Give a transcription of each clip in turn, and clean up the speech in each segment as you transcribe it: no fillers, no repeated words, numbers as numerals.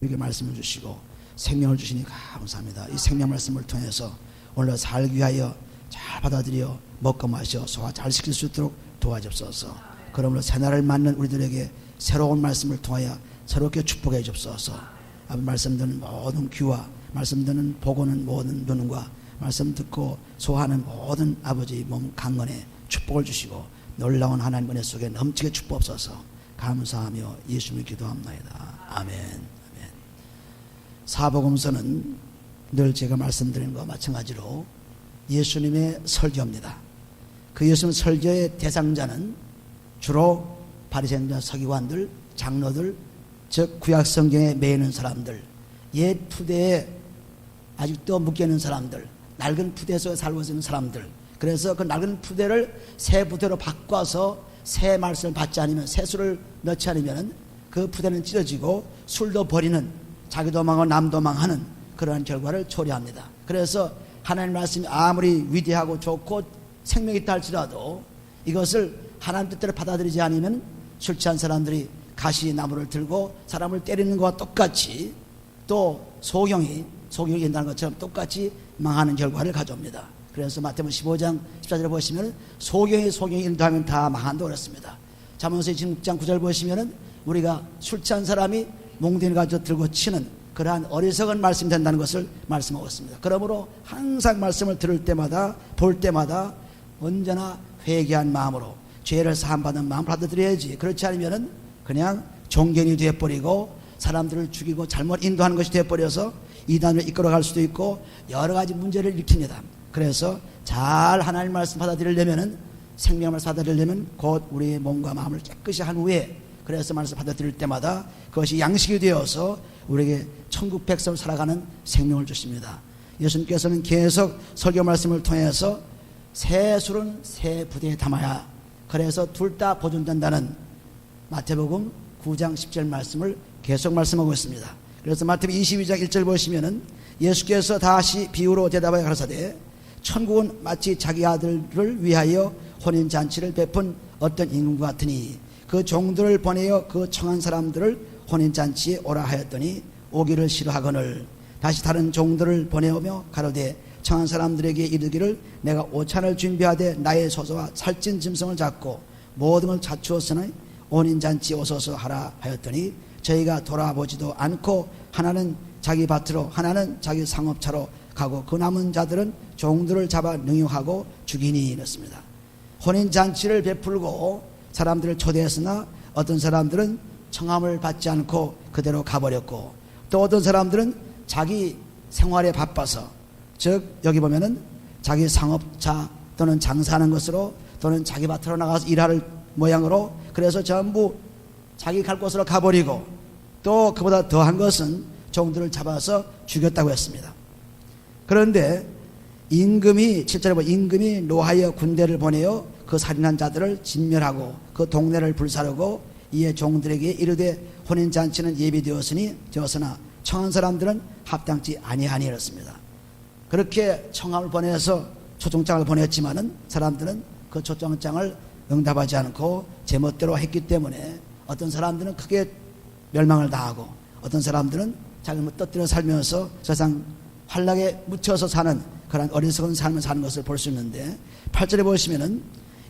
우리에게 말씀을 주시고 생명을 주시니 감사합니다. 이 생명 말씀을 통해서 오늘 살기 위하여 잘 받아들여 먹고 마셔 소화 잘 시킬 수 있도록 도와주옵소서. 그러므로 새날을 맞는 우리들에게 새로운 말씀을 통하여 새롭게 축복해 주옵소서. 말씀 듣는 모든 귀와 말씀 듣는 보고는 모든 눈과 말씀 듣고 소화하는 모든 아버지 몸 강건에 축복을 주시고 놀라운 하나님 은혜 속에 넘치게 축복하옵소서. 감사하며 예수님을 기도합니다. 아멘. 아멘. 사복음서는 늘 제가 말씀드린 것과 마찬가지로 예수님의 설교입니다. 그 예수님 설교의 대상자는 주로 바리새인들, 서기관들, 장로들, 즉 구약 성경에 매이는 사람들, 옛 푸대에 아직도 묶여있는 사람들, 낡은 푸대 속에 살고 있는 사람들. 그래서 그 낡은 푸대를 새 푸대로 바꿔서 새 말씀을 받지 않으면, 새 술을 넣지 않으면 그 푸대는 찢어지고 술도 버리는, 자기 도망하고 남 도망하는 그러한 결과를 초래합니다. 그래서 하나님 말씀이 아무리 위대하고 좋고 생명이 있다 할지라도 이것을 하나님 뜻대로 받아들이지 않으면 술 취한 사람들이 가시나무를 들고 사람을 때리는 것과 똑같이, 또 소경이 인다는 것처럼 똑같이 망하는 결과를 가져옵니다. 그래서 마태복음 15장 14절에 보시면 소경이 인도하면 다 망한다고 그랬습니다. 잠언서 26장 9절 보시면 우리가 술 취한 사람이 몽둥이를 가지고 들고 치는 그러한 어리석은 말씀이 된다는 것을 말씀하고 있습니다. 그러므로 항상 말씀을 들을 때마다 볼 때마다 언제나 회개한 마음으로 죄를 사함받는 마음을 받아들여야지. 그렇지 않으면 그냥 종견이 되어버리고 사람들을 죽이고 잘못 인도하는 것이 되어버려서 이단을 이끌어갈 수도 있고 여러 가지 문제를 일으킵니다. 그래서 잘 하나님 말씀 받아들이려면, 생명 말씀 받아들이려면 곧 우리의 몸과 마음을 깨끗이 한 후에, 그래서 말씀 받아들일 때마다 그것이 양식이 되어서 우리에게 천국 백성을 살아가는 생명을 주십니다. 예수님께서는 계속 설교 말씀을 통해서 새 술은 새 부대에 담아야, 그래서 둘 다 보존된다는 마태복음 9장 10절 말씀을 계속 말씀하고 있습니다. 그래서 마태복음 22장 1절 보시면은 예수께서 다시 비유로 대답하여 가라사대 천국은 마치 자기 아들을 위하여 혼인잔치를 베푼 어떤 임금과 같으니 그 종들을 보내어 그 청한 사람들을 혼인잔치에 오라 하였더니 오기를 싫어하거늘 다시 다른 종들을 보내오며 가로되 청한 사람들에게 이르기를 내가 오찬을 준비하되 나의 소소와 살찐 짐승을 잡고 모든 걸 갖추었으니 혼인잔치에 오소서 하라 하였더니 저희가 돌아보지도 않고 하나는 자기 밭으로 하나는 자기 상업차로 가고 그 남은 자들은 종들을 잡아 능욕하고 죽이니 이렇습니다. 혼인잔치를 베풀고 사람들을 초대했으나 어떤 사람들은 청함을 받지 않고 그대로 가버렸고, 또 어떤 사람들은 자기 생활에 바빠서, 즉 여기 보면은 자기 상업차 또는 장사하는 것으로 또는 자기 밭으로 나가서 일할 모양으로, 그래서 전부 자기 갈 곳으로 가버리고, 또 그보다 더한 것은 종들을 잡아서 죽였다고 했습니다. 그런데 임금이 7절에 보면 임금이 노하여 군대를 보내어 그 살인한 자들을 진멸하고 그 동네를 불사르고 이에 종들에게 이르되 혼인잔치는 예비되었으나 청한 사람들은 합당치 아니하니 이렇습니다. 그렇게 청함을 보내서 초청장을 보냈지만은 사람들은 그 초청장을 응답하지 않고 제멋대로 했기 때문에 어떤 사람들은 크게 멸망을 당하고 어떤 사람들은 자기 뜻대로 살면서 세상 환락에 묻혀서 사는 그런 어리석은 삶을 사는 것을 볼 수 있는데, 8절에 보시면은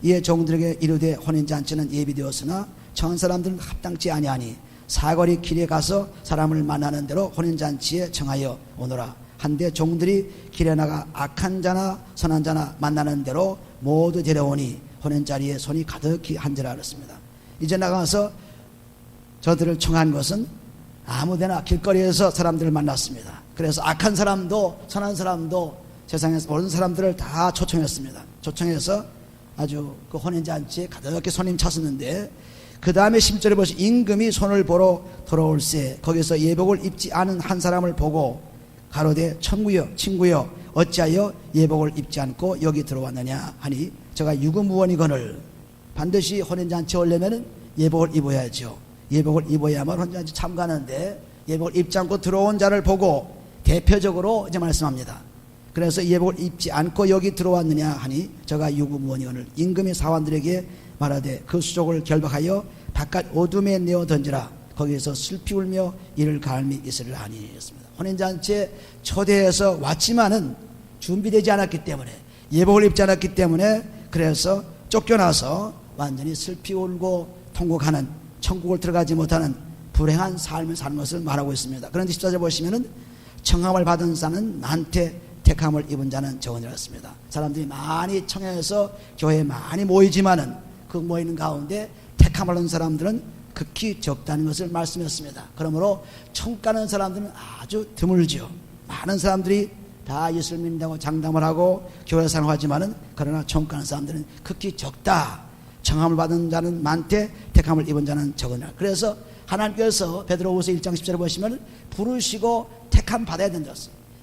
이에 종들에게 이르되 혼인잔치는 예비되었으나 청한 사람들은 합당치 아니하니 사거리 길에 가서 사람을 만나는 대로 혼인잔치에 청하여 오너라. 한데 종들이 길에 나가 악한 자나 선한 자나 만나는 대로 모두 데려오니 혼인자리에 손이 가득히 한지라 그랬습니다. 이제 나가서 저들을 청한 것은 아무데나 길거리에서 사람들을 만났습니다. 그래서 악한 사람도 선한 사람도 세상에서 모든 사람들을 다 초청했습니다. 초청해서 아주 그 혼인잔치에 가득히 손님 찼었는데, 그 다음에 10절에 보시 임금이 손을 보러 돌아올세 거기서 예복을 입지 않은 한 사람을 보고 가로되 친구여 어찌하여 예복을 입지 않고 여기 들어왔느냐 하니 저가 유구무원이거늘, 반드시 혼인잔치에 오려면 예복을 입어야죠. 예복을 입어야만 혼인잔치 참가하는데 예복을 입지 않고 들어온 자를 보고 대표적으로 이제 말씀합니다. 그래서 예복을 입지 않고 여기 들어왔느냐 하니 저가 유구무원이거늘 임금이 사관들에게 말하되 그 수족을 결박하여 바깥 어둠에 내어 던지라. 거기에서 슬피 울며 이를 갈미 있으리라 하니였습니다. 혼인잔치에 초대해서 왔지만은 준비되지 않았기 때문에, 예복을 입지 않았기 때문에, 그래서 쫓겨나서 완전히 슬피 울고 통곡하는, 천국을 들어가지 못하는 불행한 삶을 사는 것을 말하고 있습니다. 그런데 14절 보시면은 청함을 받은 자는 나한테 택함을 입은 자는 적으니라 했습니다. 사람들이 많이 청해서 교회에 많이 모이지만은 그 모이는 가운데 택함을 받은 사람들은 극히 적다는 것을 말씀했습니다. 그러므로 천국 가는 사람들은 아주 드물죠. 많은 사람들이 다 예수를 믿는다고 장담을 하고 교회 생활하지만은, 그러나 천국 가는 사람들은 극히 적다. 청함을 받은 자는 많되 택함을 입은 자는 적으니라. 그래서 하나님께서 베드로후서 1장 10절에 보시면 부르시고 택함 받아야 된다.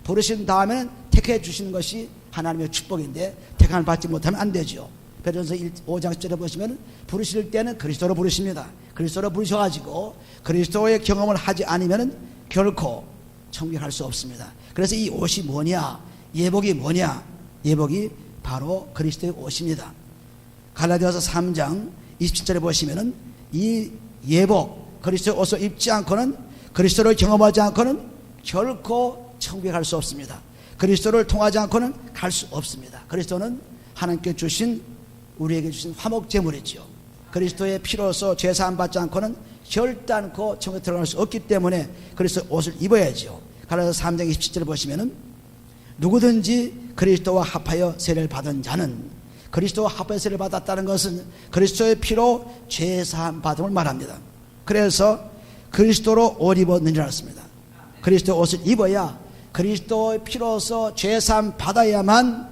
부르신 다음에는 택해 주시는 것이 하나님의 축복인데 택함을 받지 못하면 안 되죠. 베드로후서 5장 10절에 보시면 부르실 때는 그리스도로 부르십니다. 그리스도로 부르셔가지고 그리스도의 경험을 하지 않으면 결코 천국에 갈 수 없습니다. 그래서 이 옷이 뭐냐, 예복이 뭐냐, 예복이 바로 그리스도의 옷입니다. 갈라디아서 3장 27절에 보시면은 이 예복, 그리스도의 옷을 입지 않고는, 그리스도를 경험하지 않고는 결코 천국에 갈 수 없습니다. 그리스도를 통하지 않고는 갈 수 없습니다. 그리스도는 하나님께 주신, 우리에게 주신 화목제물이죠. 그리스도의 피로서 죄사함 받지 않고는 결단코 천국에 들어갈 수 없기 때문에 그리스도의 옷을 입어야죠. 갈라디아서 3장 27절을 보시면은 누구든지 그리스도와 합하여 세례를 받은 자는, 그리스도와 합하여 세례를 받았다는 것은 그리스도의 피로 죄사함 받음을 말합니다. 그래서 그리스도로 옷 입었느니라 했습니다. 그리스도의 옷을 입어야, 그리스도의 피로서 죄사함 받아야만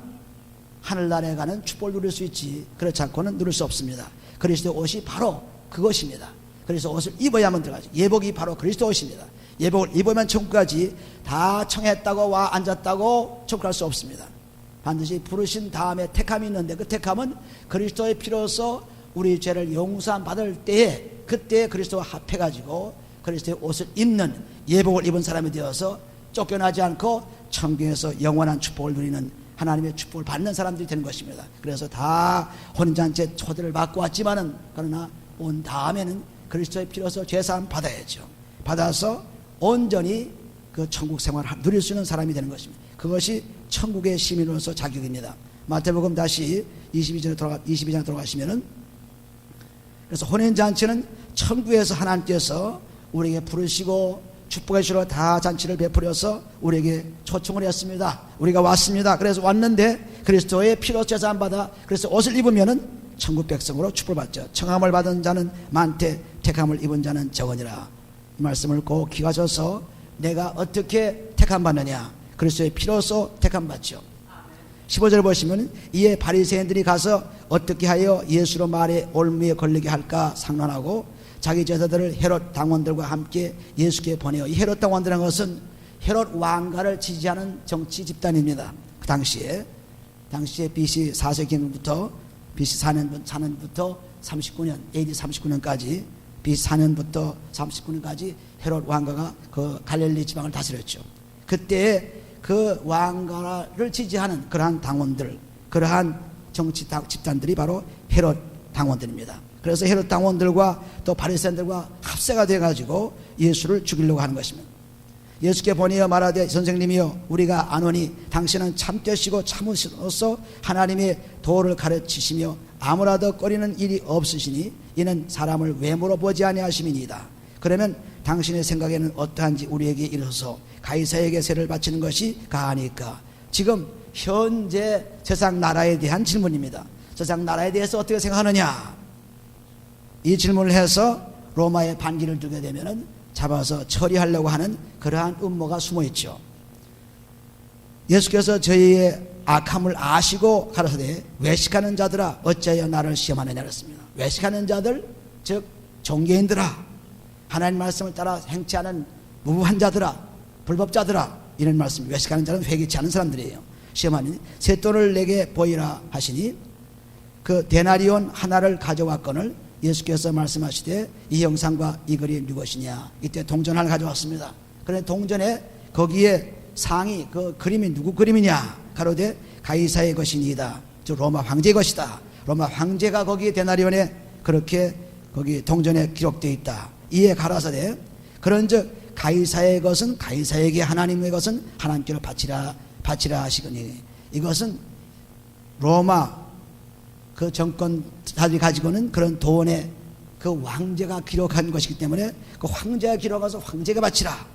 하늘나라에 가는 축복을 누릴 수 있지, 그렇지 않고는 누릴 수 없습니다. 그리스도의 옷이 바로 그것입니다. 그래서 옷을 입어야만 들어가죠. 예복이 바로 그리스도 옷입니다. 예복을 입으면 천국까지 다 청했다고 와 앉았다고 천국 갈 수 없습니다. 반드시 부르신 다음에 택함이 있는데, 그 택함은 그리스도의 피로서 우리 죄를 용서함 받을 때에, 그때 그리스도와 합해가지고 그리스도의 옷을 입는, 예복을 입은 사람이 되어서 쫓겨나지 않고 천국에서 영원한 축복을 누리는, 하나님의 축복을 받는 사람들이 되는 것입니다. 그래서 다 혼인잔치에 초대를 받고 왔지만은, 그러나 온 다음에는 그리스도의 피로서 죄사함 받아야죠. 받아서 온전히 그 천국 생활을 누릴 수 있는 사람이 되는 것입니다. 그것이 천국의 시민으로서 자격입니다. 마태복음 다시 22장에 들어가시면은, 그래서 혼인잔치는 천국에서 하나님께서 우리에게 부르시고 축복해 주시러 다 잔치를 베풀어서 우리에게 초청을 했습니다. 우리가 왔습니다. 그래서 왔는데 그리스도의 피로 제사함 받아, 그래서 옷을 입으면은 천국 백성으로 축복을 받죠. 청함을 받은 자는 많되 택함을 입은 자는 적으니라. 이 말씀을 꼭 기가셔서 내가 어떻게 택함 받느냐, 그리스도의 피로서 택함 받죠. 15절 보시면 이에 바리새인들이 가서 어떻게 하여 예수로 말에 올무에 걸리게 할까 상론하고 자기 제자들을 헤롯 당원들과 함께 예수께 보내어, 이 헤롯 당원들이라는 것은 헤롯 왕가를 지지하는 정치 집단입니다. 그 당시에 BC 4세기부터 BC 4년부터 39년, AD 39년까지, BC 4년부터 39년까지 헤롯 왕가가 그 갈릴리 지방을 다스렸죠. 그때 그 왕가를 지지하는 그러한 당원들, 그러한 정치 집단들이 바로 헤롯 당원들입니다. 그래서 헤롯 당원들과 또 바리새인들과 합세가 돼가지고 예수를 죽이려고 하는 것입니다. 예수께 보내어 말하되 선생님이여 우리가 아노니 당신은 참되시고 참으시로서 하나님의 도를 가르치시며 아무라도 꺼리는 일이 없으시니 이는 사람을 외모로 보지 아니하심이니이다. 그러면 당신의 생각에는 어떠한지 우리에게 이르소서. 가이사에게 세를 바치는 것이 가하니까. 지금 현재 세상 나라에 대한 질문입니다. 세상 나라에 대해서 어떻게 생각하느냐, 이 질문을 해서 로마에 반기를 두게 되면 잡아서 처리하려고 하는 그러한 음모가 숨어 있죠. 예수께서 저희의 악함을 아시고 가라사대 외식하는 자들아 어찌하여 나를 시험하느냐 그랬습니다. 외식하는 자들, 즉 종교인들아, 하나님 말씀을 따라 행치 않은 무부한 자들아, 불법자들아, 이런 말씀. 외식하는 자는 회개치 않은 사람들이에요. 시험하니 쇳돈을 내게 보이라 하시니 그 데나리온 하나를 가져왔거늘 예수께서 말씀하시되 이 형상과 이 글이 누구시냐. 이때 동전 하나 가져왔습니다. 그런데 동전에 거기에 상이, 그 그림이 누구 그림이냐. 가로되 가이사의 것이니이다. 즉 로마 황제의 것이다. 로마 황제가 거기에 데나리온에 그렇게 거기 동전에 기록되어 있다. 이에 가라사대 그런즉 가이사의 것은 가이사에게, 하나님의 것은 하나님께로 바치라 하시거니. 이것은 로마 그 정권자들이 가지고는 그런 돈의 그 황제가 기록한 것이기 때문에 그 황제가 기록해서 황제가 바치라.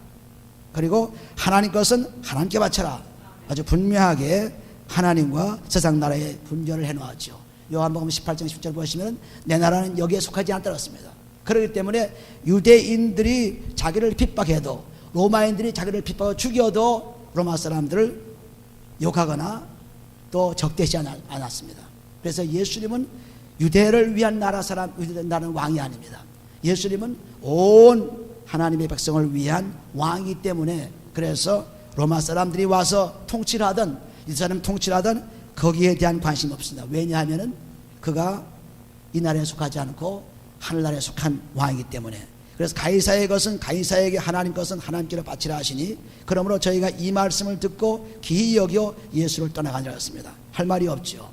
그리고 하나님 것은 하나님께 바쳐라. 아주 분명하게 하나님과 세상 나라의 분별을 해놓았죠. 요한복음 18장 10절 보시면 내 나라는 여기에 속하지 않다 그랬습니다. 그렇기 때문에 유대인들이 자기를 핍박해도, 로마인들이 자기를 핍박하고 죽여도 로마 사람들을 욕하거나 또 적대시하지 않았습니다. 그래서 예수님은 유대를 위한 나라는 왕이 아닙니다. 예수님은 온 하나님의 백성을 위한 왕이기 때문에, 그래서 로마 사람들이 와서 통치를 하든 이 사람 통치를 하든 거기에 대한 관심이 없습니다. 왜냐하면 그가 이 나라에 속하지 않고 하늘나라에 속한 왕이기 때문에. 그래서 가이사의 것은 가이사에게, 하나님 것은 하나님께로 바치라 하시니, 그러므로 저희가 이 말씀을 듣고 기이 여겨 예수를 떠나가니라 했습니다. 할 말이 없죠.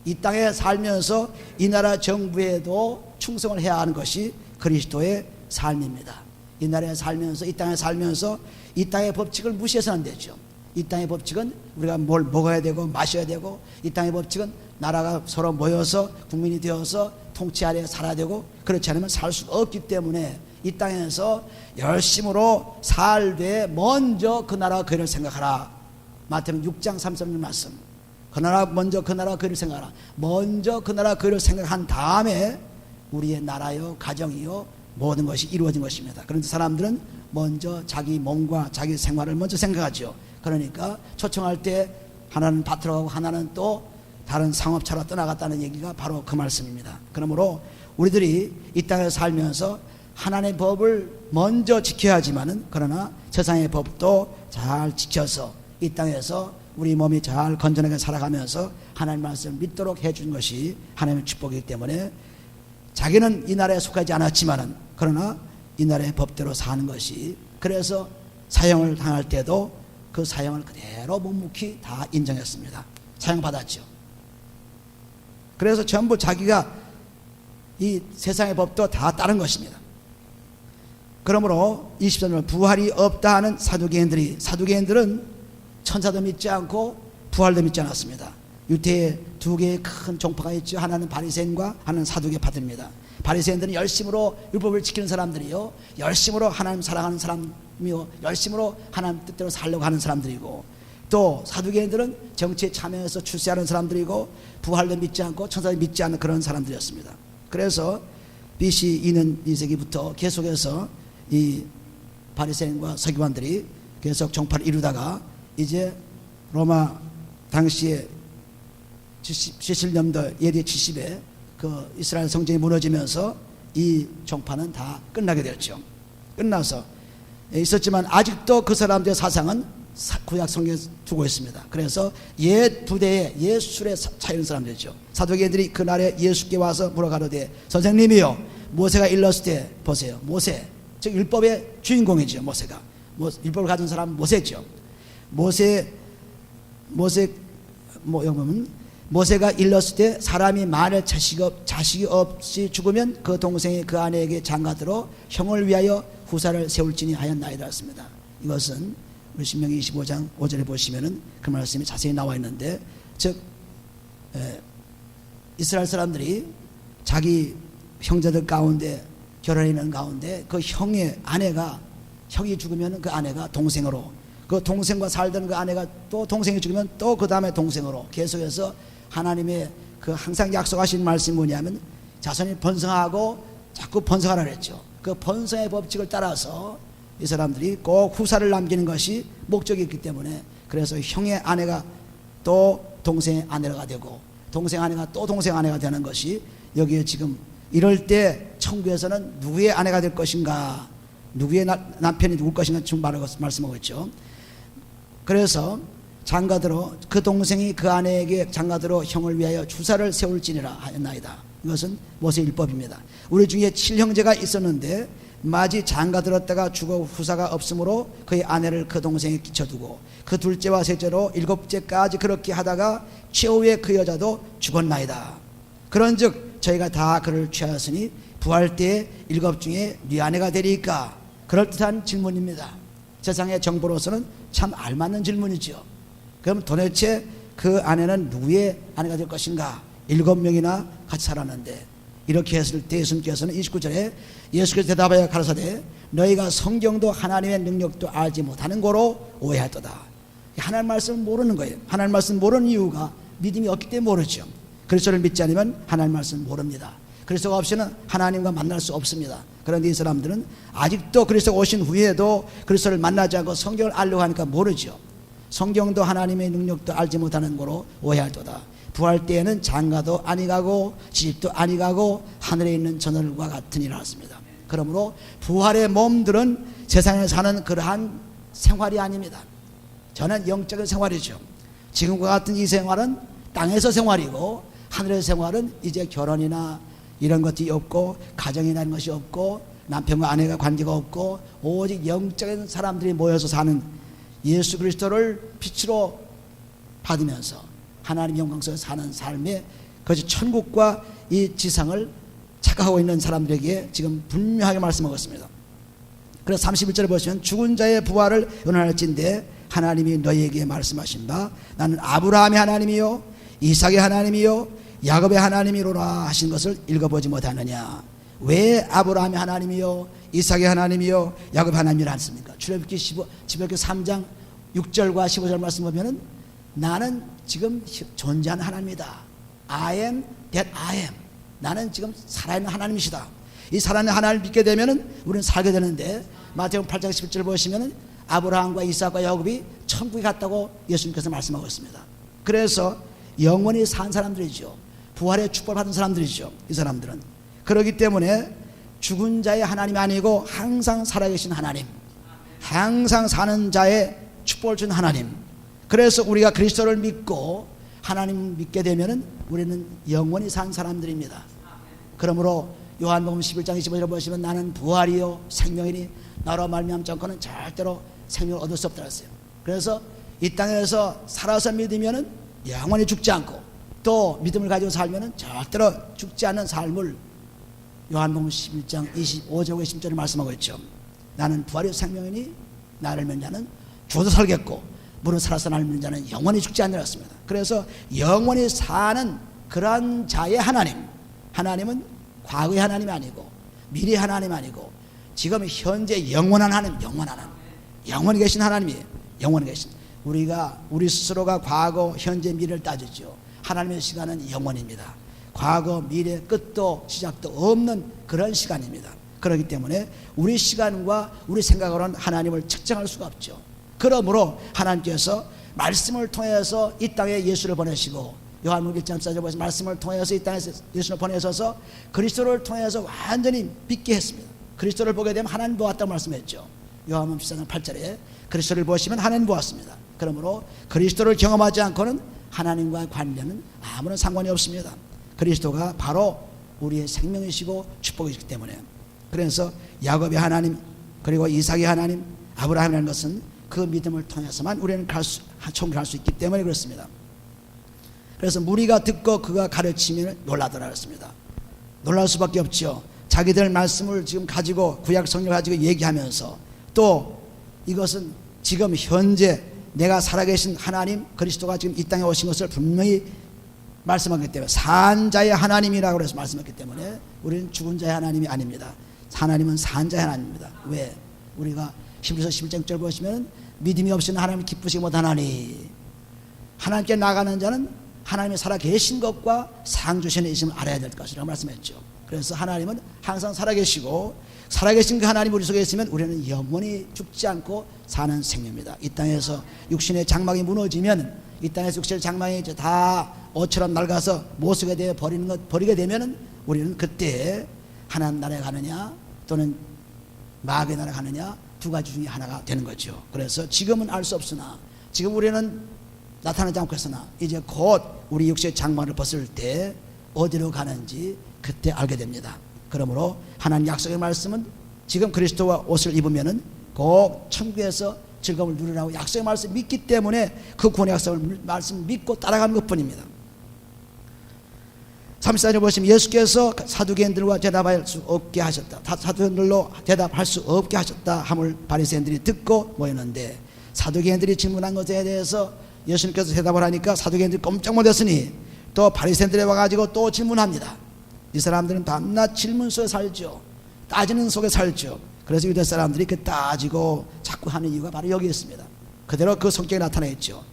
이 땅에 살면서 이 나라 정부에도 충성을 해야 하는 것이 그리스도의 삶입니다. 이 나라에 살면서, 이 땅에 살면서 이 땅의 법칙을 무시해서는 안 되죠. 이 땅의 법칙은 우리가 뭘 먹어야 되고 마셔야 되고, 이 땅의 법칙은 나라가 서로 모여서 국민이 되어서 통치 아래 살아야 되고, 그렇지 않으면 살 수 없기 때문에 이 땅에서 열심으로 살되 먼저 그 나라와 그 일을 생각하라. 마태복음 6장 33절 말씀. 그 나라 먼저 그 나라와 그 일을 생각하라. 먼저 그 나라와 그 일을 생각한 다음에 우리의 나라요 가정이요 모든 것이 이루어진 것입니다. 그런데 사람들은 먼저 자기 몸과 자기 생활을 먼저 생각하죠. 그러니까 초청할 때 하나는 밭으로 가고 하나는 또 다른 상업차로 떠나갔다는 얘기가 바로 그 말씀입니다. 그러므로 우리들이 이 땅에 살면서 하나님의 법을 먼저 지켜야 하지만은, 그러나 세상의 법도 잘 지켜서 이 땅에서 우리 몸이 잘 건전하게 살아가면서 하나님 말씀을 믿도록 해준 것이 하나님의 축복이기 때문에, 자기는 이 나라에 속하지 않았지만은 그러나 이 나라의 법대로 사는 것이, 그래서 사형을 당할 때도 그 사형을 그대로 묵묵히 다 인정했습니다. 사형받았죠. 그래서 전부 자기가 이 세상의 법도 다 따른 것입니다. 그러므로 23절 부활이 없다 하는 사두개인들은 천사도 믿지 않고 부활도 믿지 않았습니다. 유대에 두 개의 큰 종파가 있죠. 하나는 바리새인과 하나는 사두개파들입니다. 바리새인들은 열심으로 율법을 지키는 사람들이요, 열심으로 하나님 사랑하는 사람이요, 열심으로 하나님 뜻대로 살려고 하는 사람들이고, 또 사두개인들은 정치에 참여해서 출세하는 사람들이고, 부활도 믿지 않고 천사도 믿지 않는 그런 사람들이었습니다. 그래서 BC 2세기부터 계속해서 이 바리새인과 서기관들이 계속 종파를 이루다가 이제 로마 당시에 70년도 AD 70에 그 이스라엘 성전이 무너지면서 이 종파는 다 끝나게 되었죠. 끝나서 있었지만 아직도 그 사람들의 사상은 구약 성경에 두고 있습니다. 그래서 옛 부대에 옛 술에 차이는 사람들이죠. 사두개인들이 그날에 예수께 와서 물어가로되 선생님이요, 모세가 일렀을 때 보세요. 모세, 즉 율법의 주인공이죠. 모세가 율법을 가진 사람은 모세죠. 모세가 일렀을 때 사람이 만일 자식이 없이 죽으면 그 동생이 그 아내에게 장가들어 형을 위하여 후사를 세울지니 하였나이다 했습니다. 이것은 우리 신명기 25장 5절에 보시면은 그 말씀이 자세히 나와 있는데, 즉 이스라엘 사람들이 자기 형제들 가운데 결혼해 있는 가운데 그 형의 아내가, 형이 죽으면 그 아내가 동생으로, 그 동생과 살던 그 아내가 또 동생이 죽으면 또 그 다음에 동생으로 계속해서 하나님의 그 항상 약속하신 말씀이 뭐냐면 자손이 번성하고 자꾸 번성하라 그랬죠. 그 번성의 법칙을 따라서 이 사람들이 꼭 후사를 남기는 것이 목적이었기 때문에, 그래서 형의 아내가 또 동생의 아내가 되고 동생 아내가 또 동생 아내가 되는 것이, 여기에 지금 이럴 때 천국에서는 누구의 아내가 될 것인가, 누구의 남편이 누굴 것인가 지금 말씀하고 있죠. 그래서 장가들어 그 동생이 그 아내에게 장가들어 형을 위하여 주사를 세울지니라 하였나이다. 이것은 모세의 율법입니다. 우리 중에 7형제가 있었는데 마지 장가들었다가 죽어 후사가 없으므로 그의 아내를 그 동생에 끼쳐두고 그 둘째와 셋째로 7째까지 그렇게 하다가 최후에 그 여자도 죽었나이다. 그런즉 저희가 다 그를 취하였으니 부활 때에 7 중에 네 아내가 되리까? 그럴듯한 질문입니다. 세상의 정보로서는 참 알맞는 질문이죠. 그럼 도대체 그 아내는 누구의 아내가 될 것인가? 7명이나 같이 살았는데, 이렇게 했을 때 예수님께서는 29절에 예수께서 대답하여 가라사대 너희가 성경도 하나님의 능력도 알지 못하는 거로 오해하도다. 하나님 말씀을 모르는 거예요. 하나님 말씀 모르는 이유가 믿음이 없기 때문에 모르죠. 그리스도를 믿지 않으면 하나님 말씀을 모릅니다. 그리스도가 없이는 하나님과 만날 수 없습니다. 그런데 이 사람들은 아직도 그리스도가 오신 후에도 그리스도를 만나지 않고 성경을 알려고 하니까 모르죠. 성경도 하나님의 능력도 알지 못하는 거로 오해하도다. 부활 때에는 장가도 아니 가고 집도 아니 가고 하늘에 있는 저늘과 같으니라 했습니다. 그러므로 부활의 몸들은 세상에 사는 그러한 생활이 아닙니다. 저는 영적인 생활이죠. 지금과 같은 이 생활은 땅에서 생활이고, 하늘의 생활은 이제 결혼이나 이런 것이 없고, 가정이라는 것이 없고, 남편과 아내가 관계가 없고, 오직 영적인 사람들이 모여서 사는, 예수 그리스도를 빛으로 받으면서 하나님 영광 속에 사는 삶의 그것이 천국과 이 지상을 착각하고 있는 사람들에게 지금 분명하게 말씀하고 있습니다. 그래서 31절에 보시면 죽은 자의 부활을 연언할진대 하나님이 너희에게 말씀하신 바 나는 아브라함의 하나님이요 이삭의 하나님이요 야곱의 하나님이로라 하신 것을 읽어보지 못하느냐. 왜 아브라함의 하나님이요 이삭의 하나님이요 야곱의 하나님이라 했습니까? 출애굽기 3장 6절과 15절 말씀 보면은 나는 지금 존재하는 하나님이다. I am that I am. 나는 지금 살아있는 하나님이시다. 이 살아있는 하나님을 믿게 되면은 우리는 살게 되는데, 마태복음 8장 11절 보시면은 아브라함과 이삭과 야곱이 천국에 갔다고 예수님께서 말씀하고 있습니다. 그래서 영원히 산 사람들이죠. 부활의 축복을 받은 사람들이죠. 이 사람들은. 그렇기 때문에 죽은 자의 하나님이 아니고 항상 살아계신 하나님, 항상 사는 자의 축복을 준 하나님. 그래서 우리가 그리스도를 믿고 하나님 믿게 되면은 우리는 영원히 산 사람들입니다. 그러므로 요한복음 11장 25절을 보시면 나는 부활이요 생명이니 나로 말미암지 않고는 절대로 생명을 얻을 수 없다 했어요. 그래서 이 땅에서 살아서 믿으면은 영원히 죽지 않고, 또 믿음을 가지고 살면은 절대로 죽지 않는 삶을 요한복음 11장 25절과 20절에 말씀하고 있죠. 나는 부활이요 생명이니 나를 믿는 자는 죽어도 살겠고 무릇 살아서 나를 믿는 자는 영원히 죽지 않으리라 했습니다. 그래서 영원히 사는 그러한 자의 하나님, 하나님은 과거의 하나님이 아니고 미래의 하나님이 아니고 지금 현재 영원한 하나님, 영원히 계신 하나님이에요. 영원히 계신. 우리 스스로가 과거, 현재, 미래를 따지죠. 하나님의 시간은 영원입니다. 과거, 미래, 끝도 시작도 없는 그런 시간입니다. 그렇기 때문에 우리 시간과 우리 생각으로는 하나님을 측정할 수가 없죠. 그러므로 하나님께서 말씀을 통해서 이 땅에 예수를 보내시고, 요한복음 1장 4절에 보시면 말씀을 통해서 이 땅에 예수를 보내셔서 그리스도를 통해서 완전히 믿게 했습니다. 그리스도를 보게 되면 하나님 보았다고 말씀했죠. 요한복음 14장 8절에 그리스도를 보시면 하나님 보았습니다. 그러므로 그리스도를 경험하지 않고는 하나님과의 관계는 아무런 상관이 없습니다. 그리스도가 바로 우리의 생명이시고 축복이시기 때문에. 그래서 야곱의 하나님, 그리고 이삭의 하나님, 아브라함이라는 것은 그 믿음을 통해서만 우리는 천국을 갈 수 있기 때문에 그렇습니다. 그래서 무리가 듣고 그가 가르치면 놀라더라 그랬습니다. 놀랄 수밖에 없죠. 자기들 말씀을 지금 가지고 구약 성경을 가지고 얘기하면서, 또 이것은 지금 현재 내가 살아계신 하나님 그리스도가 지금 이 땅에 오신 것을 분명히 말씀하기 때문에, 산 자의 하나님이라고 해서 말씀했기 때문에 우리는 죽은 자의 하나님이 아닙니다. 하나님은 산 자의 하나님입니다. 왜? 우리가 히브리서 11장 1절 보시면 믿음이 없이는 하나님을 기쁘시지 못하나니, 하나님께 나가는 자는 하나님이 살아계신 것과 상주신의 이심을 알아야 될 것이라고 말씀했죠. 그래서 하나님은 항상 살아계시고, 살아계신 그 하나님 우리 속에 있으면 우리는 영원히 죽지 않고 사는 생명입니다. 이 땅에서 육신의 장막이 무너지면, 이 땅에서 육신의 장막이 이제 다 옷처럼 낡아서 못 쓰게 되어 버리게 되면은 우리는 그때 하나님 나라에 가느냐 또는 마귀의 나라에 가느냐, 두 가지 중에 하나가 되는 거죠. 그래서 지금은 알 수 없으나, 지금 우리는 나타나지 않고 있으나 이제 곧 우리 육신의 장막을 벗을 때 어디로 가는지 그때 알게 됩니다. 그러므로 하나님 약속의 말씀은 지금 그리스도와 옷을 입으면은 꼭 천국에서 즐거움을 누리라고 약속의 말씀을 믿기 때문에 그 구원의 약속을 말씀 믿고 따라가는 것뿐입니다. 34절 보시면 예수께서 사두개인들과 대답할 수 없게 하셨다. 사두개인들로 대답할 수 없게 하셨다 함을 바리새인들이 듣고 모였는데, 사두개인들이 질문한 것에 대해서 예수님께서 대답을 하니까 사두개인들이 깜짝 놀랐으니 또 바리새인들이 와가지고 또 질문합니다. 이 사람들은 밤낮 질문 속에 살죠. 따지는 속에 살죠. 그래서 유대 사람들이 그 따지고 자꾸 하는 이유가 바로 여기 있습니다. 그대로 그 성격이 나타나 있죠.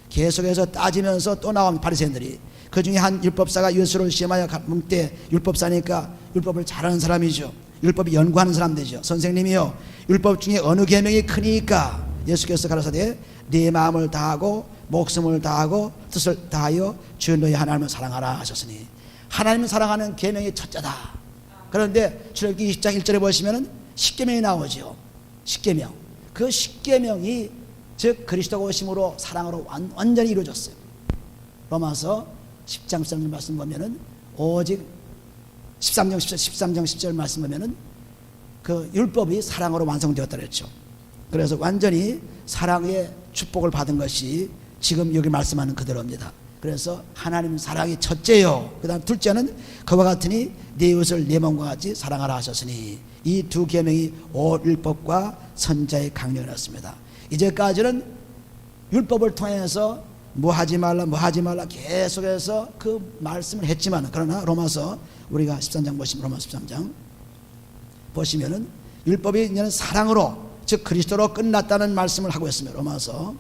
계속해서 따지면서 또 나옵니다. 바리새인들이. 그 중에 한 율법사가 예수를 시험하여 묻되, 율법사니까 율법을 잘하는 사람이죠. 율법이 연구하는 사람 되죠. 선생님이요, 율법 중에 어느 계명이 크니까? 예수께서 가라사대 네 마음을 다하고 목숨을 다하고 뜻을 다하여 주 너희 하나님을 사랑하라 하셨으니, 하나님을 사랑하는 계명이 첫째다. 그런데 출애굽기 20장 1절에 보시면은 십계명이 나오죠. 십계명. 그 십계명이 즉 그리스도가 오심으로 사랑으로 완전히 이루어졌어요. 로마서 10장 13절 말씀 보면은 오직 13장 10절 말씀 보면은 그 율법이 사랑으로 완성되었다 그랬죠. 그래서 완전히 사랑의 축복을 받은 것이 지금 여기 말씀하는 그대로입니다. 그래서 하나님 사랑이 첫째요. 그 다음 둘째는 그와 같으니 네 이웃을 네 몸과 같이 사랑하라 하셨으니, 이 두 계명이 율법과 선자의 강령이었습니다. 이제까지는 율법을 통해서 뭐 하지 말라 계속해서 그 말씀을 했지만, 그러나 로마서 우리가 13장 보시면, 로마서 13장 보시면은 율법이 이제는 사랑으로, 즉 그리스도로 끝났다는 말씀을 하고 있습니다. 로마서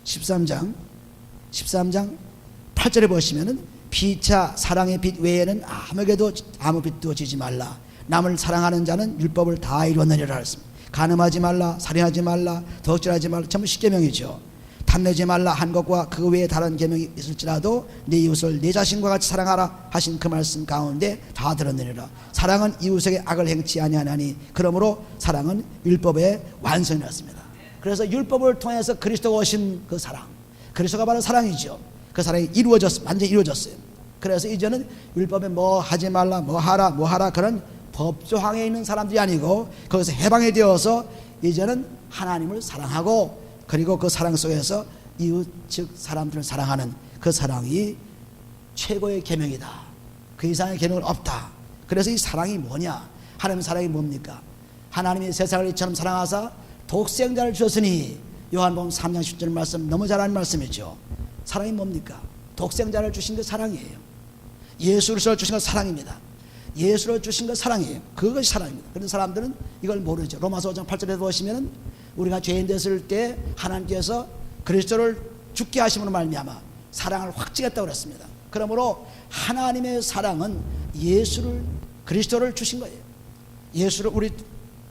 13장 8절에 보시면은 피차 사랑의 빛 외에는 아무에게도 아무 빛도 지지 말라. 남을 사랑하는 자는 율법을 다 이루었느니라 했습니다. 간음하지 말라, 살인하지 말라, 덕질하지 말라, 전부 십계명이죠. 탐내지 말라 한 것과 그 외에 다른 계명이 있을지라도 네 이웃을 네 자신과 같이 사랑하라 하신 그 말씀 가운데 다 들었느니라. 사랑은 이웃에게 악을 행치 아니하나니, 그러므로 사랑은 율법의 완성이었습니다. 그래서 율법을 통해서 그리스도가 오신 그 사랑, 그리스도가 바로 사랑이죠. 그 사랑이 이루어졌어요. 완전히 이루어졌어요. 그래서 이제는 율법에 뭐 하지 말라, 뭐 하라 그런 법조항에 있는 사람들이 아니고, 거기서 해방이 되어서 이제는 하나님을 사랑하고, 그리고 그 사랑 속에서 이웃 즉 사람들을 사랑하는 그 사랑이 최고의 계명이다. 그 이상의 계명은 없다. 그래서 이 사랑이 뭐냐? 하나님의 사랑이 뭡니까? 하나님이 세상을 이처럼 사랑하사 독생자를 주셨으니, 요한복음 3장 10절 말씀 너무 잘 아는 말씀이죠. 사랑이 뭡니까? 독생자를 주신 게 사랑이에요. 예수를 주신 건 사랑입니다. 예수를 주신 건 사랑이에요. 그것이 사랑입니다. 그런데 사람들은 이걸 모르죠. 로마서 5장 8절에 보시면은 우리가 죄인 됐을 때 하나님께서 그리스도를 죽게 하심으로 말미암아 사랑을 확 찌겠다고 그랬습니다. 그러므로 하나님의 사랑은 예수를, 그리스도를 주신 거예요. 예수를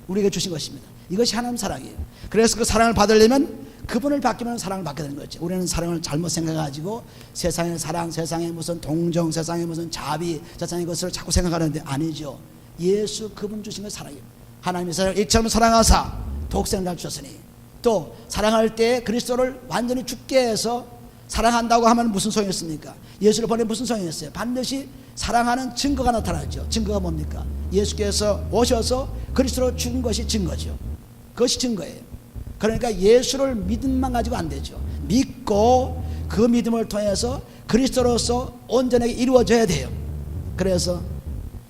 우리에게 주신 것입니다. 이것이 하나님 사랑이에요. 그래서 그 사랑을 받으려면 그분을 받기만 사랑을 받게 되는 거죠. 우리는 사랑을 잘못 생각해가지고 세상의 사랑, 세상의 무슨 동정, 세상의 무슨 자비, 세상의 것을 자꾸 생각하는데 아니죠. 예수 그분 주신 것 사랑이에요. 하나님의 사랑을 이처럼 사랑하사 독생자를 주셨으니, 또 사랑할 때 그리스도를 완전히 죽게 해서 사랑한다고 하면 무슨 소용이 있습니까? 예수를 보내 무슨 소용이 있어요? 반드시 사랑하는 증거가 나타나죠. 증거가 뭡니까? 예수께서 오셔서 그리스도로 죽은 것이 증거죠. 그것이 증거예요. 그러니까 예수를 믿음만 가지고 안 되죠. 믿고 그 믿음을 통해서 그리스도로서 온전하게 이루어져야 돼요. 그래서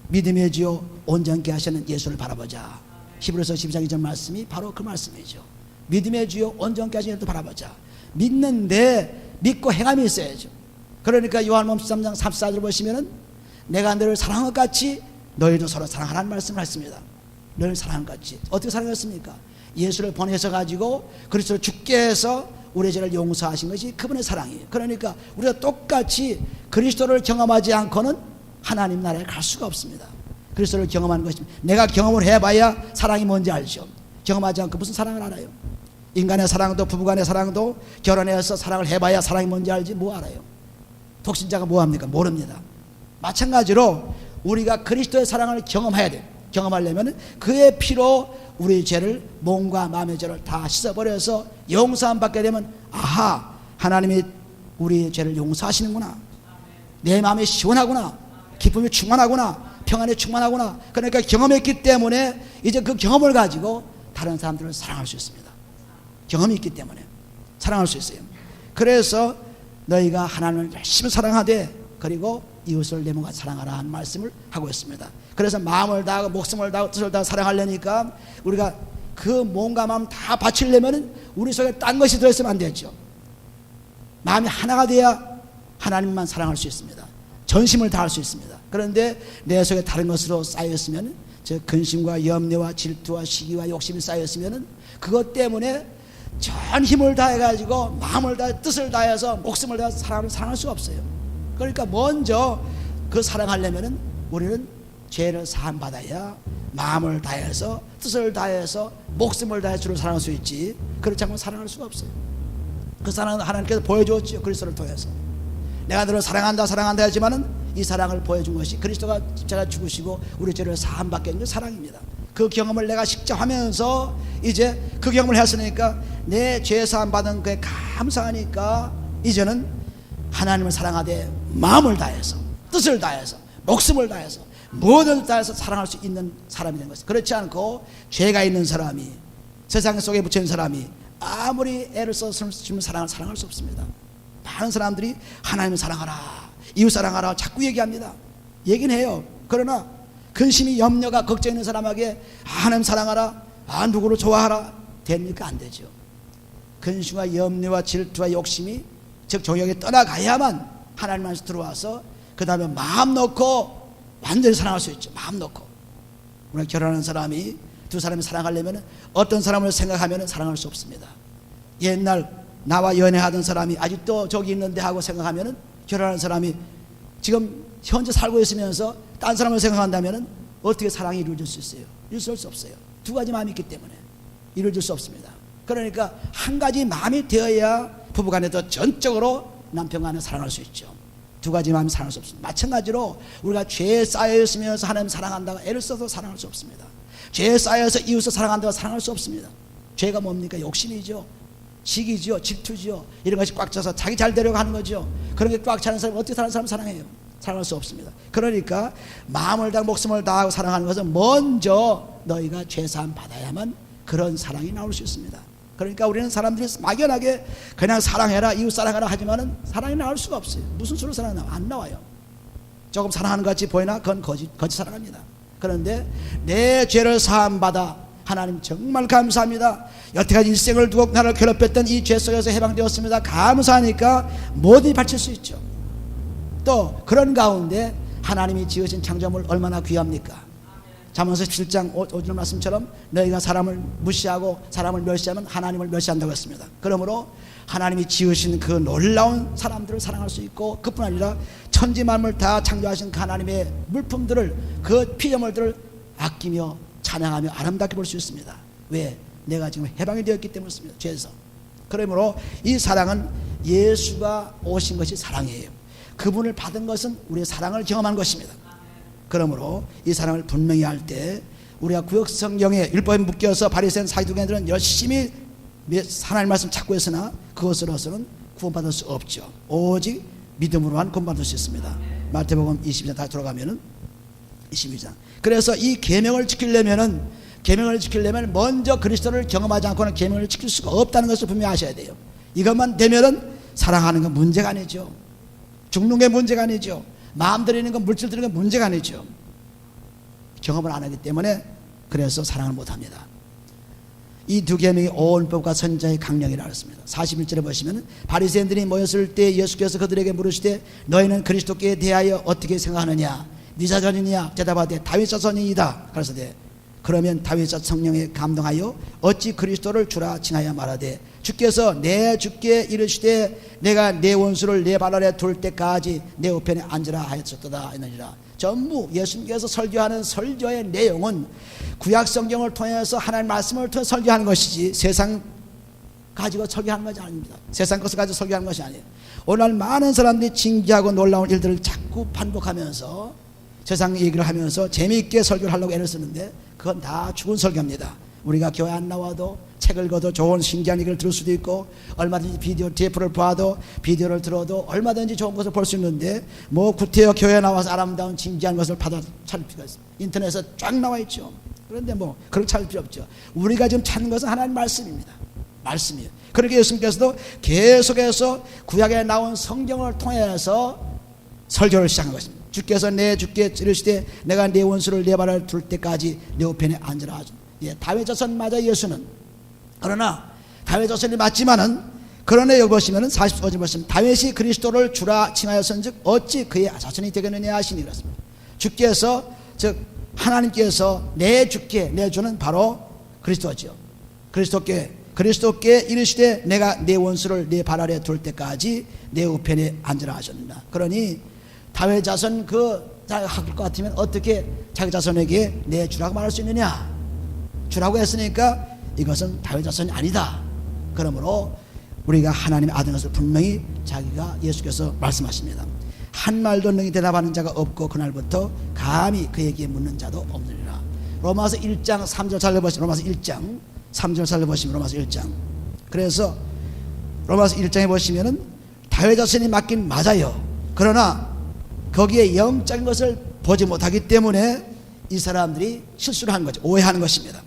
믿음의 주요 온전케 하시는 예수를 바라보자. 히브리서 12장 2절 말씀이 바로 그 말씀이죠. 믿음의 주요 온전케 하시는 예수를 바라보자. 믿는데 믿고 행함이 있어야죠. 그러니까 요한복음 13장 34절 보시면은 내가 너를 사랑한 것 같이 너희도 서로 사랑하라는 말씀을 했습니다. 너희를 사랑한 것 같이. 어떻게 사랑했습니까? 예수를 보내서 가지고 그리스도를 죽게 해서 우리의 죄를 용서하신 것이 그분의 사랑이에요. 그러니까 우리가 똑같이 그리스도를 경험하지 않고는 하나님 나라에 갈 수가 없습니다. 그리스도를 경험하는 것입니다. 내가 경험을 해봐야 사랑이 뭔지 알죠. 경험하지 않고 무슨 사랑을 알아요? 인간의 사랑도 부부간의 사랑도 결혼해서 사랑을 해봐야 사랑이 뭔지 알지 뭐 알아요? 독신자가 뭐합니까? 모릅니다. 마찬가지로 우리가 그리스도의 사랑을 경험해야 돼요. 경험하려면 그의 피로 우리의 죄를, 몸과 마음의 죄를 다 씻어버려서 용서함 받게 되면 아하, 하나님이 우리의 죄를 용서하시는구나, 내 마음이 시원하구나, 기쁨이 충만하구나, 평안이 충만하구나. 그러니까 경험했기 때문에 이제 그 경험을 가지고 다른 사람들을 사랑할 수 있습니다. 경험이 있기 때문에 사랑할 수 있어요. 그래서 너희가 하나님을 열심히 사랑하되 그리고 이웃을 내 몸과 사랑하라 하는 말씀을 하고 있습니다. 그래서 마음을 다하고 목숨을 다하고 뜻을 다하고 사랑하려니까 우리가 그 몸과 마음 다 바치려면 우리 속에 딴 것이 들어있으면 안 되죠. 마음이 하나가 돼야 하나님만 사랑할 수 있습니다. 전심을 다할 수 있습니다. 그런데 내 속에 다른 것으로 쌓여있으면 저 근심과 염려와 질투와 시기와 욕심이 쌓여있으면 그것 때문에 전 힘을 다해가지고 마음을 다해 뜻을 다해서 목숨을 다해서 사람을 사랑할 수가 없어요. 그러니까 먼저 그 사랑하려면 우리는 죄를 사함받아야 마음을 다해서 뜻을 다해서 목숨을 다해 주를 사랑할 수 있지, 그렇지 않으면 사랑할 수가 없어요. 그 사랑은 하나님께서 보여주었지요. 그리스도를 통해서 내가 너를 사랑한다 사랑한다 하지만은 이 사랑을 보여준 것이 그리스도가 십자가 죽으시고 우리 죄를 사함받게 하는 사랑입니다. 그 경험을 내가 직접 하면서 이제 그 경험을 했으니까 내 죄 사함받은 그에 감사하니까 이제는 하나님을 사랑하되 마음을 다해서 뜻을 다해서 목숨을 다해서 모든 다해서 사랑할 수 있는 사람이 된 것입니다. 그렇지 않고 죄가 있는 사람이 세상 속에 붙여있는 사람이 아무리 애를 써서 주는 사랑을 사랑할 수 없습니다. 많은 사람들이 하나님을 사랑하라 이웃 사랑하라 자꾸 얘기합니다. 얘기는 해요. 그러나 근심이 염려가 걱정 있는 사람에게 하나님 사랑하라 누구를 좋아하라 됩니까? 안 되죠. 근심과 염려와 질투와 욕심이 즉 정욕에 떠나가야만 하나님 안에서 들어와서 그 다음에 마음 놓고 완전히 사랑할 수 있죠. 마음 놓고. 우리가 결혼하는 사람이 두 사람이 사랑하려면 어떤 사람을 생각하면 사랑할 수 없습니다. 옛날 나와 연애하던 사람이 아직도 저기 있는데 하고 생각하면 결혼하는 사람이 지금 현재 살고 있으면서 딴 사람을 생각한다면 어떻게 사랑이 이루어질 수 있어요? 이루어질 수 없어요. 두 가지 마음이 있기 때문에 이루어질 수 없습니다. 그러니까 한 가지 마음이 되어야 부부간에도 전적으로 남편간에 사랑할 수 있죠. 두 가지 마음이 사랑할 수 없습니다. 마찬가지로 우리가 죄에 쌓여 있으면서 하나님 사랑한다고 애를 써서 사랑할 수 없습니다. 죄에 쌓여서 이웃을 사랑한다고 사랑할 수 없습니다. 죄가 뭡니까? 욕심이죠. 시기죠. 질투죠. 이런 것이 꽉 차서 자기 잘 되려고 하는 거죠. 그런 게 꽉 차는 사람 어떻게 다른 사람 사랑해요? 사랑할 수 없습니다. 그러니까 마음을 다하고 목숨을 다하고 사랑하는 것은 먼저 너희가 죄사함 받아야만 그런 사랑이 나올 수 있습니다. 그러니까 우리는 사람들이 막연하게 그냥 사랑해라 이웃 사랑하라 하지만은 사랑이 나올 수가 없어요. 무슨 수로 사랑이 나와? 안 나와요. 조금 사랑하는 것 같이 보이나 그건 거짓 사랑합니다. 그런데 내 죄를 사함받아 하나님 정말 감사합니다. 여태까지 일생을 두고 나를 괴롭혔던 이 죄 속에서 해방되었습니다. 감사하니까 뭐든지 바칠 수 있죠. 또 그런 가운데 하나님이 지으신 창조물 얼마나 귀합니까? 잠언서 17장 5절 말씀처럼 너희가 사람을 무시하고 사람을 멸시하면 하나님을 멸시한다고 했습니다. 그러므로 하나님이 지으신 그 놀라운 사람들을 사랑할 수 있고 그뿐 아니라 천지 만물 다 창조하신 그 하나님의 물품들을 그 피조물들을 아끼며 찬양하며 아름답게 볼 수 있습니다. 왜? 내가 지금 해방이 되었기 때문이었습니다. 죄에서. 그러므로 이 사랑은 예수가 오신 것이 사랑이에요. 그분을 받은 것은 우리의 사랑을 경험한 것입니다. 그러므로 이 사랑을 분명히 할 때 우리가 구약 성경에 율법에 묶여서 바리새인 사두개인들은 열심히 하나님 말씀 찾고 있으나 그것으로서는 구원받을 수 없죠. 오직 믿음으로만 구원받을 수 있습니다. 마태복음 22장 다시 돌아가면은 22장. 그래서 이 계명을 지키려면 먼저 그리스도를 경험하지 않고는 계명을 지킬 수가 없다는 것을 분명히 아셔야 돼요. 이것만 되면은 사랑하는 건 문제가 아니죠. 죽는 게 문제가 아니죠. 마음 들이는 건 물질 들이는 건 문제가 아니죠. 경험을 안 하기 때문에 그래서 사랑을 못합니다. 이 두 계명이 오언법과 선자의 강령이라고 했습니다. 41절에 보시면 바리새인들이 모였을 때 예수께서 그들에게 물으시되 너희는 그리스도께 대하여 어떻게 생각하느냐? 네 자손이냐? 대답하되 다윗 자손이이다. 그래서되 그러면 다윗 성령에 감동하여 어찌 그리스도를 주라 칭하여 말하되 주께서 내 주께 이르시되 내가 내 원수를 내 발 아래 둘 때까지 내 우편에 앉으라 하였었도다 하느니라. 전부 예수님께서 설교하는 설교의 내용은 구약 성경을 통해서 하나님의 말씀을 통해 설교하는 것이지 세상 가지고 설교하는 것이 아닙니다. 세상 것을 가지고 설교하는 것이 아니에요. 오늘 많은 사람들이 진기하고 놀라운 일들을 자꾸 반복하면서 세상 얘기를 하면서 재미있게 설교를 하려고 애를 쓰는데 그건 다 죽은 설교입니다. 우리가 교회 안 나와도 책을 읽어도 좋은 신기한 얘기를 들을 수도 있고 얼마든지 비디오 테이프를 봐도 비디오를 들어도 얼마든지 좋은 것을 볼 수 있는데 뭐 구태여 교회에 나와서 아름다운 진지한 것을 받아 찾을 필요가 있습니다. 인터넷에 쫙 나와 있죠. 그런데 뭐 그렇게 찾을 필요 없죠. 우리가 지금 찾는 것은 하나님 말씀입니다. 말씀이에요. 그렇게 예수님께서도 계속해서 구약에 나온 성경을 통해서 설교를 시작한 것입니다. 주께서 내 주께 이르시되 내가 네 원수를 네 발을 둘 때까지 네 우편에 앉으라 하죠. 예, 다윗 자손 맞아 예수는. 그러나 다윗 자손이 맞지만은 그러나 여기 보시면은 45절 보시면 다윗이 그리스도를 주라 칭하였은즉 어찌 그의 자손이 되겠느냐 하시니 그렇습니다. 주께서 즉 하나님께서 내 주께 내 주는 바로 그리스도죠. 그리스도께 이르시되 내가 네 원수를 네 발 아래 둘 때까지 내 우편에 앉으라 하셨느니라. 그러니 다윗 자손 할 것 같으면 어떻게 자기 자손에게 내 주라고 말할 수 있느냐? 주라고 했으니까 이것은 다윗 자손이 아니다. 그러므로 우리가 하나님의 아들인 것을 분명히 자기가 예수께서 말씀하십니다. 한 말도 능히 대답하는 자가 없고 그날부터 감히 그에게 묻는 자도 없느니라. 로마서 1장 3절 살려보시면 로마서 1장 3절 살려보시면 로마서 1장. 그래서 로마서 1장에 보시면은 다윗 자손이 맞긴 맞아요. 그러나 거기에 영적인 것을 보지 못하기 때문에 이 사람들이 실수를 한 거죠. 오해하는 것입니다.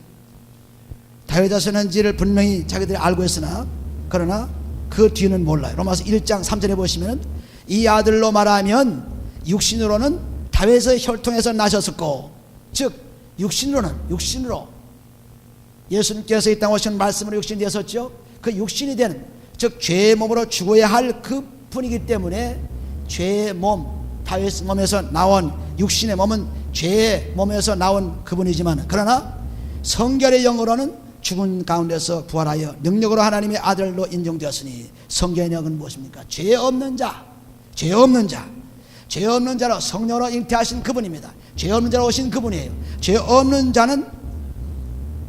다윗 자손인지를 분명히 자기들이 알고 있으나 그러나 그 뒤는 몰라요. 로마서 1장 3절에 보시면 이 아들로 말하면 육신으로는 다윗의 혈통에서 나셨었고 즉 육신으로 예수님께서 이 땅에 오신 말씀으로 육신이 되었었죠. 그 육신이 되는 즉 죄의 몸으로 죽어야 할 그 분이기 때문에 죄의 몸 다윗 몸에서 나온 육신의 몸은 죄의 몸에서 나온 그분이지만 그러나 성결의 영으로는 죽은 가운데서 부활하여 능력으로 하나님의 아들로 인정되었으니 성결의 영은 무엇입니까? 죄 없는 자로 성령으로 잉태하신 그분입니다. 죄 없는 자로 오신 그분이에요. 죄 없는 자는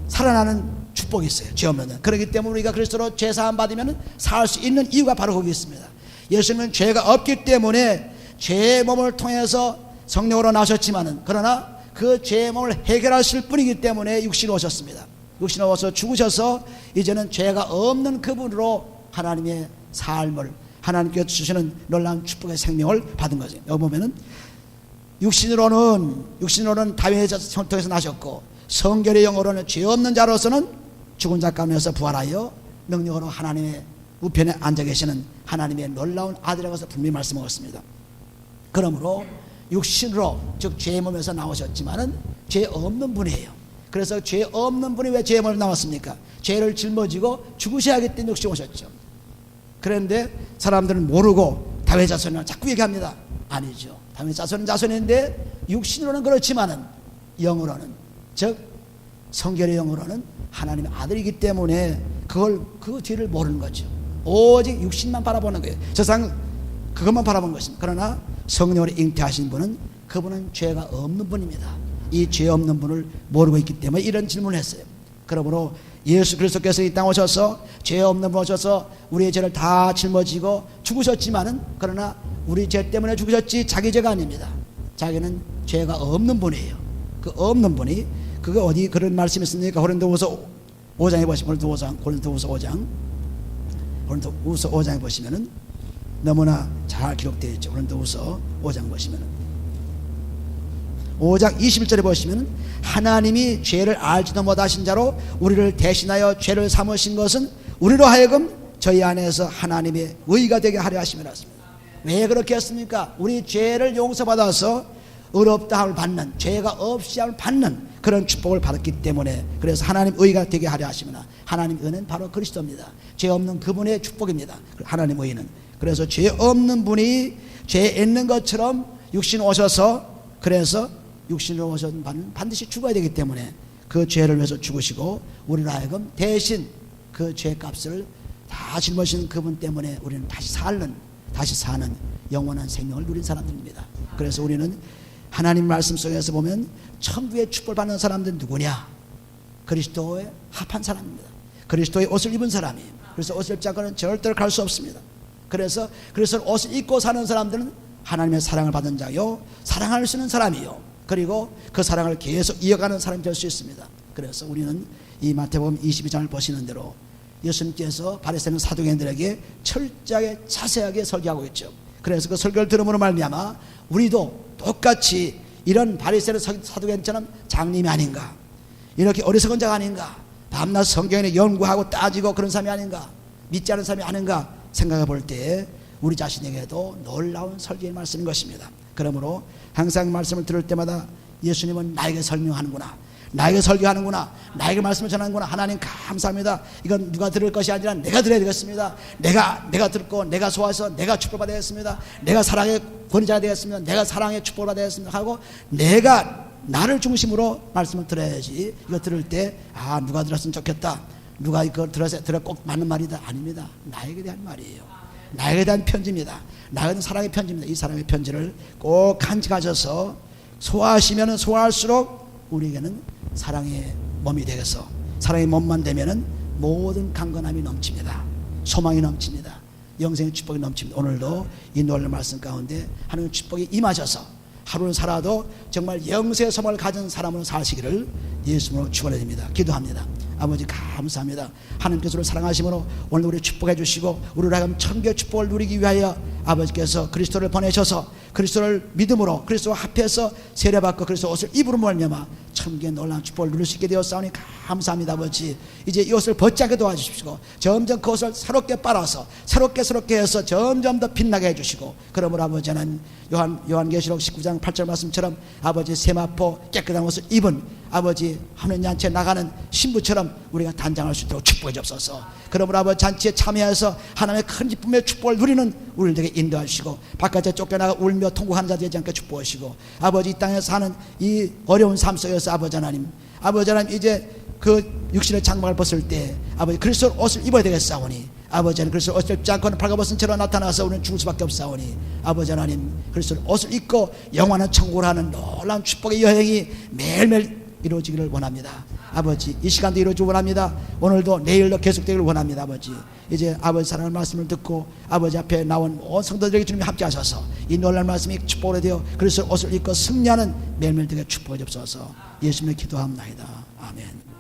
살아나는 축복이 있어요. 죄 없는 자. 그렇기 때문에 우리가 그리스도로 죄 사함 받으면 살 수 있는 이유가 바로 거기 있습니다. 예수님은 죄가 없기 때문에 죄의 몸을 통해서 성령으로 나셨지만은 그러나 그 죄의 몸을 해결하실 분이기 때문에 육신으로 오셨습니다. 육신으로 오셔서 죽으셔서 이제는 죄가 없는 그분으로 하나님의 삶을 하나님께서 주시는 놀라운 축복의 생명을 받은 거죠. 여기 보면은 육신으로는 다윗의 혈통에서 나셨고 성결의 영으로는 죄 없는 자로서는 죽은 자 가운데서 부활하여 능력으로 하나님의 우편에 앉아 계시는 하나님의 놀라운 아들이라고 해서 분명히 말씀하셨습니다. 그러므로 육신으로 즉 죄의 몸에서 나오셨지만은 죄 없는 분이에요. 그래서 죄 없는 분이 왜 죄의 몸에 나왔습니까? 죄를 짊어지고 죽으셔야 하기 때문에 육신 오셨죠. 그런데 사람들은 모르고 다윗 자손을 자꾸 얘기합니다. 아니죠. 다윗 자손은 자손인데 육신으로는 그렇지만은 영으로는 즉 성결의 영으로는 하나님의 아들이기 때문에 그 뒤를 모르는 거죠. 오직 육신만 바라보는 거예요. 세상 그것만 바라보는 것입니다. 그러나 성령으로 잉태하신 분은 그분은 죄가 없는 분입니다. 이 죄 없는 분을 모르고 있기 때문에 이런 질문을 했어요. 그러므로 예수 그리스도께서 이 땅 오셔서 죄 없는 분 오셔서 우리의 죄를 다 짊어지고 죽으셨지만은 그러나 우리 죄 때문에 죽으셨지 자기 죄가 아닙니다. 자기는 죄가 없는 분이에요. 그 없는 분이 그게 어디 그런 말씀이 있습니까? 고린도후서 5장에 보시면 고린도후서 5장에 보시면은 너무나 잘 기록되어 있죠. 고린도후서 5장 보시면은 5장 21절에 보시면은 하나님이 죄를 알지도 못하신 자로 우리를 대신하여 죄를 삼으신 것은 우리로 하여금 저희 안에서 하나님의 의가 되게 하려 하심이라 했습니다. 왜 그렇게 했습니까? 우리 죄를 용서받아서 의롭다함을 받는 죄가 없이 함을 받는 그런 축복을 받았기 때문에 그래서 하나님 의가 되게 하려 하시면 하나님 의는 바로 그리스도입니다. 죄 없는 그분의 축복입니다. 하나님 의는 그래서 죄 없는 분이 죄 있는 것처럼 육신 오셔서 그래서 육신으로 오신 분은 반드시 죽어야 되기 때문에 그 죄를 위해서 죽으시고 우리로 하여금 대신 그 죄값을 다 짊어지는 그분 때문에 우리는 다시 사는 영원한 생명을 누린 사람들입니다. 그래서 우리는 하나님 말씀 속에서 보면 천국의 축복을 받는 사람들은 누구냐? 그리스도에 합한 사람입니다. 그리스도의 옷을 입은 사람이에요. 그래서 옷을 입지 않고는 절대로 갈 수 없습니다. 그래서 옷을 입고 사는 사람들은 하나님의 사랑을 받은 자요 사랑할 수 있는 사람이요 그리고 그 사랑을 계속 이어가는 사람이 될 수 있습니다. 그래서 우리는 이 마태복음 22장을 보시는 대로 예수님께서 바리새인 사두개인들에게 철저하게 자세하게 설교하고 있죠. 그래서 그 설교를 들음으로 말미암아 우리도 똑같이 이런 바리새인 사두개인처럼 장님이 아닌가, 이렇게 어리석은 자가 아닌가, 밤낮 성경에 연구하고 따지고 그런 사람이 아닌가, 믿지 않은 사람이 아닌가 생각해 볼 때 우리 자신에게도 놀라운 설교의 말씀인 것입니다. 그러므로 항상 말씀을 들을 때마다 예수님은 나에게 설명하는구나, 나에게 설교하는구나, 나에게 말씀을 전하는구나. 하나님 감사합니다. 이건 누가 들을 것이 아니라 내가 들어야 되겠습니다. 내가 듣고 내가 소화해서 내가 축복받아야 되겠습니다. 내가 사랑의 권위자가 되겠습니다. 내가 사랑의 축복을 받아야 되겠습니다 하고 내가 나를 중심으로 말씀을 들어야지. 이거 들을 때 누가 들었으면 좋겠다, 누가 이거 들어 꼭 맞는 말이다. 아닙니다. 나에게 대한 말이에요. 나에게 대한 편지입니다. 나에게 대한 사랑의 편지입니다. 이 사랑의 편지를 꼭 간직하셔서 소화하시면 소화할수록 우리에게는 사랑의 몸이 되겠어. 사랑의 몸만 되면은 모든 강건함이 넘칩니다. 소망이 넘칩니다. 영생의 축복이 넘칩니다. 오늘도 이 놀라운 말씀 가운데 하나님의 축복이 임하셔서 하루를 살아도 정말 영생의 소망을 가진 사람으로 사시기를 예수님으로 축원드립니다. 기도합니다. 아버지 감사합니다. 하나님께서 우리를 사랑하심으로 오늘 우리 축복해 주시고 우리를 하여금 천국의 축복을 누리기 위하여 아버지께서 그리스도를 보내셔서 그리스도를 믿음으로 그리스도와 합해서 세례받고 그리스도 옷을 입으로 말미암아 천국의 놀라운 축복을 누릴 수 있게 되었사오니 감사합니다. 아버지 이제 이 옷을 벗지 않게 도와주십시오. 점점 그 옷을 새롭게 빨아서 새롭게 해서 점점 더 빛나게 해주시고, 그러므로 아버지 하나님 요한계시록 19장 8절 말씀처럼 아버지 세마포 깨끗한 옷을 입은 아버지 하나님 잔치에 나가는 신부처럼 우리가 단장할 수 있도록 축복해 주옵소서. 그러므로 아버지 잔치에 참여해서 하나님의 큰 기쁨의 축복을 누리는 우리들에게 인도하시고 바깥에 쫓겨나가 울며 통곡하는 자 되지 않게 축복하시고, 아버지 이 땅에 사는 이 어려운 삶 속에서 아버지 하나님 이제 그 육신의 장막을 벗을 때 아버지 그리스도 옷을 입어야 되겠사오니 아버지 하나님 그리스도 옷을 입지 않고는 발가벗은 채로 나타나서 우리는 죽을 수밖에 없사오니 아버지 하나님 그리스도 옷을 입고 영원한 천국을 하는 놀라운 축복의 여행이 매일매일 이루어지기를 원합니다. 아버지 이 시간도 이루어지기 원합니다. 오늘도 내일도 계속되기를 원합니다. 아버지 이제 아버지 사랑의 말씀을 듣고 아버지 앞에 나온 온 성도들에게 주님이 함께 하셔서 이 놀라운 말씀이 축복으로 되어 그리스도 옷을 입고 승리하는 매일매일 되게 축복해 주옵소서. 예수님의 기도합나이다. 아멘.